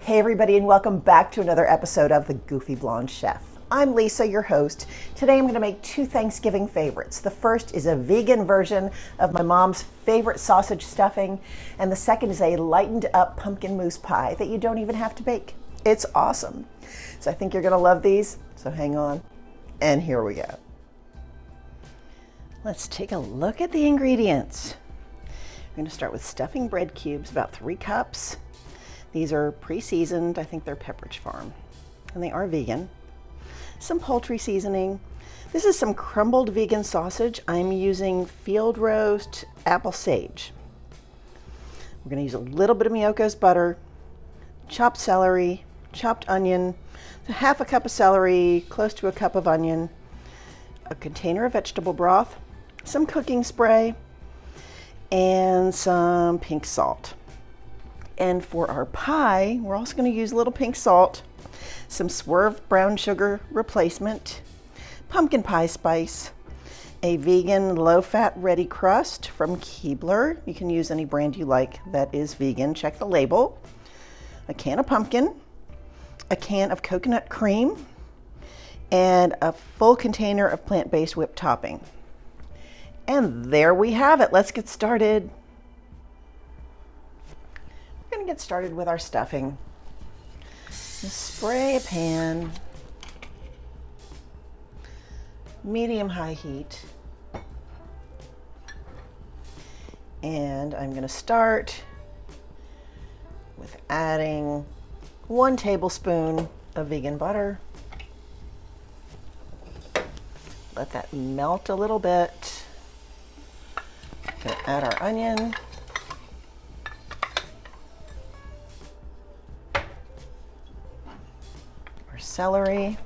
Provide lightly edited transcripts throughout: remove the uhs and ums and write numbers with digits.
Hey everybody, and welcome back to another episode of The Goofy Blonde Chef. I'm Lisa, your host. Today I'm going to make two Thanksgiving favorites. The first is a vegan version of my mom's favorite sausage stuffing, and the second is a lightened up pumpkin mousse pie that you don't even have to bake. It's awesome. So I think you're going to love these, so hang on, and here we go. Let's take a look at the ingredients. We're going to start with stuffing bread cubes, about 3 cups. These are pre-seasoned. I think they're Pepperidge Farm, and they are vegan. Some poultry seasoning. This is some crumbled vegan sausage. I'm using field roast apple sage. We're going to use a little bit of Miyoko's butter, chopped celery, chopped onion, half a cup of celery, close to a cup of onion, a container of vegetable broth, some cooking spray, and some pink salt. And for our pie, we're also going to use a little pink salt, some Swerve brown sugar replacement, pumpkin pie spice, a vegan low-fat ready crust from Keebler. You can use any brand you like that is vegan. Check the label. A can of pumpkin, a can of coconut cream, and a full container of plant-based whipped topping. And there we have it. Let's get started. We're going to get started with our stuffing. Spray a pan, medium-high heat, and I'm going to start with adding 1 tablespoon of vegan butter. Let that melt a little bit. I'm going to add our onion. Celery,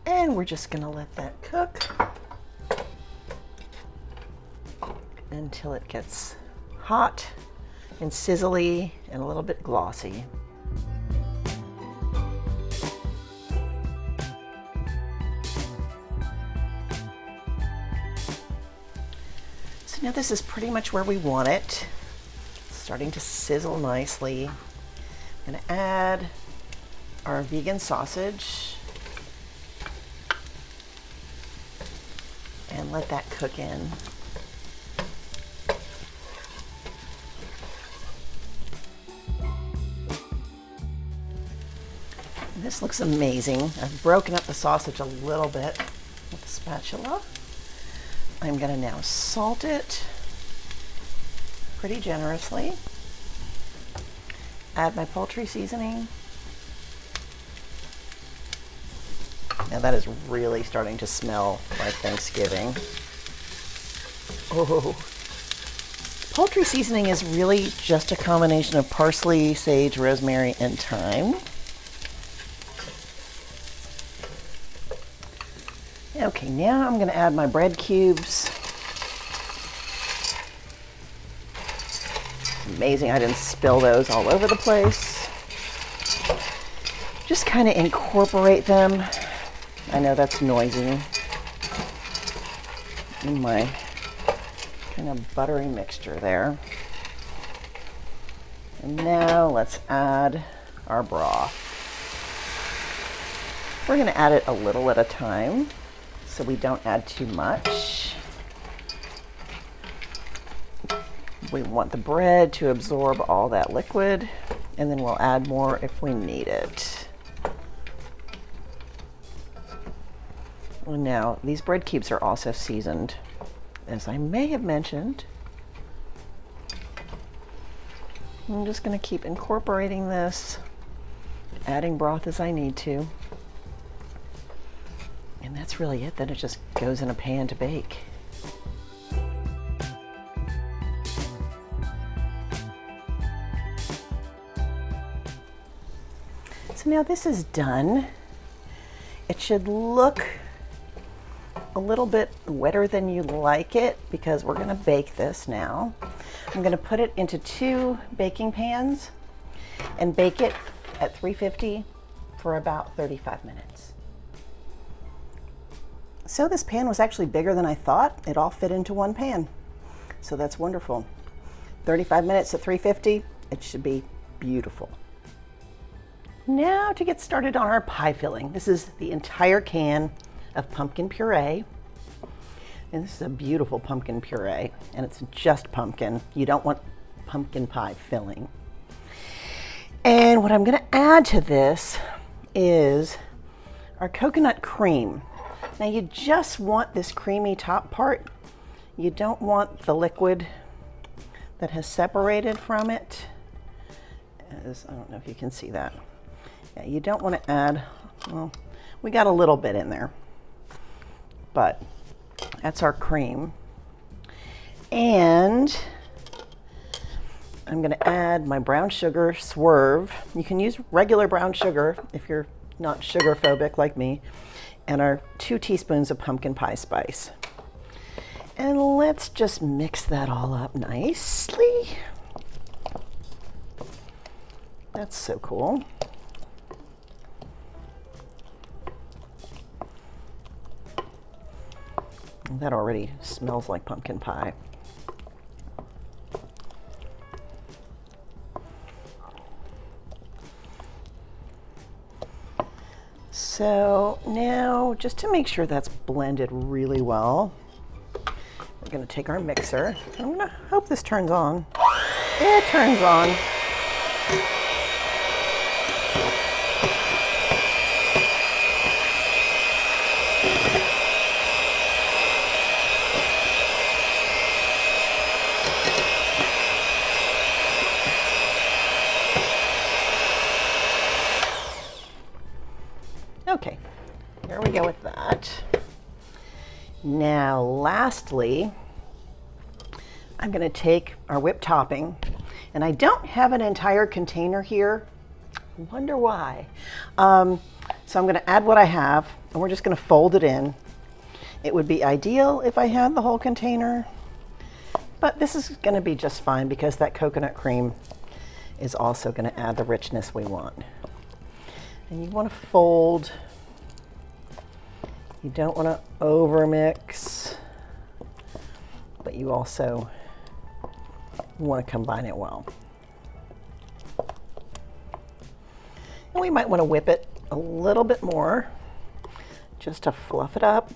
and we're just going to let that cook until it gets hot and sizzly and a little bit glossy. So now this is pretty much where we want it. Starting to sizzle nicely. I'm going to add our vegan sausage and let that cook in. This looks amazing. I've broken up the sausage a little bit with the spatula. I'm going to now salt it pretty generously. Add my poultry seasoning. Now that is really starting to smell like Thanksgiving. Oh, poultry seasoning is really just a combination of parsley, sage, rosemary, and thyme. Okay, now I'm going to add my bread cubes. Amazing, I didn't spill those all over the place. Just kind of incorporate them. I know that's noisy. In my kind of buttery mixture there. And now let's add our broth. We're going to add it a little at a time so we don't add too much. We want the bread to absorb all that liquid, and then we'll add more if we need it. And now, these bread cubes are also seasoned, as I may have mentioned. I'm just going to keep incorporating this, adding broth as I need to. And that's really it. Then it just goes in a pan to bake. So now this is done. It should look a little bit wetter than you like it because we're going to bake this now. I'm going to put it into 2 baking pans and bake it at 350 for about 35 minutes. So this pan was actually bigger than I thought. It all fit into one pan. So that's wonderful. 35 minutes at 350, it should be beautiful. Now to get started on our pie filling. This is the entire can of pumpkin puree. And this is a beautiful pumpkin puree, and it's just pumpkin. You don't want pumpkin pie filling. And what I'm going to add to this is our coconut cream. Now you just want this creamy top part. You don't want the liquid that has separated from it. I don't know if you can see that. Yeah, you don't want to add, well, we got a little bit in there, but that's our cream. And I'm going to add my brown sugar swerve. You can use regular brown sugar if you're not sugar phobic like me. And our 2 teaspoons of pumpkin pie spice. And let's just mix that all up nicely. That's so cool. That already smells like pumpkin pie. So now, just to make sure that's blended really well, we're going to take our mixer. I'm going to hope this turns on. It turns on. Okay, there we go with that. Now, lastly, I'm going to take our whipped topping, and I don't have an entire container here. I wonder why. So I'm going to add what I have, and we're just going to fold it in. It would be ideal if I had the whole container, but this is going to be just fine because that coconut cream is also going to add the richness we want. And you want to fold. You don't want to over mix, but you also want to combine it well. And we might want to whip it a little bit more just to fluff it up,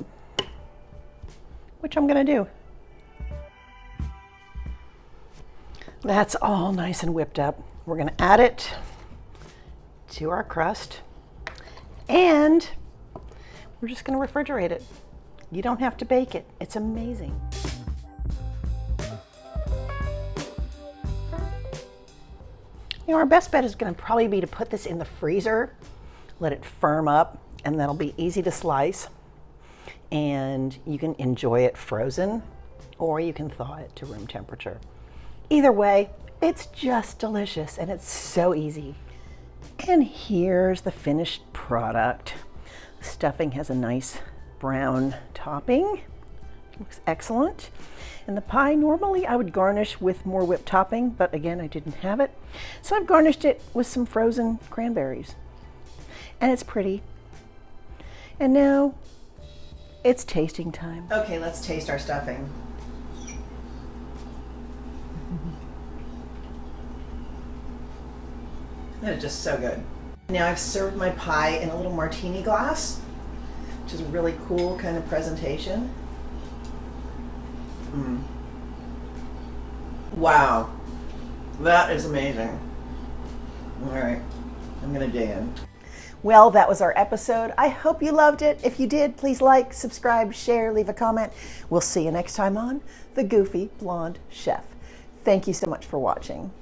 which I'm going to do. That's all nice and whipped up. We're going to add it to our crust, and we're just going to refrigerate it. You don't have to bake it. It's amazing. You know, our best bet is going to probably be to put this in the freezer, let it firm up, and that'll be easy to slice. And you can enjoy it frozen, or you can thaw it to room temperature. Either way, it's just delicious, and it's so easy. And here's the finished product. The stuffing has a nice brown topping. Looks excellent. And the pie, normally I would garnish with more whipped topping, but again, I didn't have it. So I've garnished it with some frozen cranberries. And it's pretty. And now it's tasting time. Okay, let's taste our stuffing. That is just so good. Now I've served my pie in a little martini glass, which is a really cool kind of presentation. Wow, that is amazing. All right, I'm gonna dig in. Well, that was our episode. I hope you loved it. If you did, please like, subscribe, share, leave a comment. We'll see you next time on The Goofy Blonde Chef. Thank you so much for watching.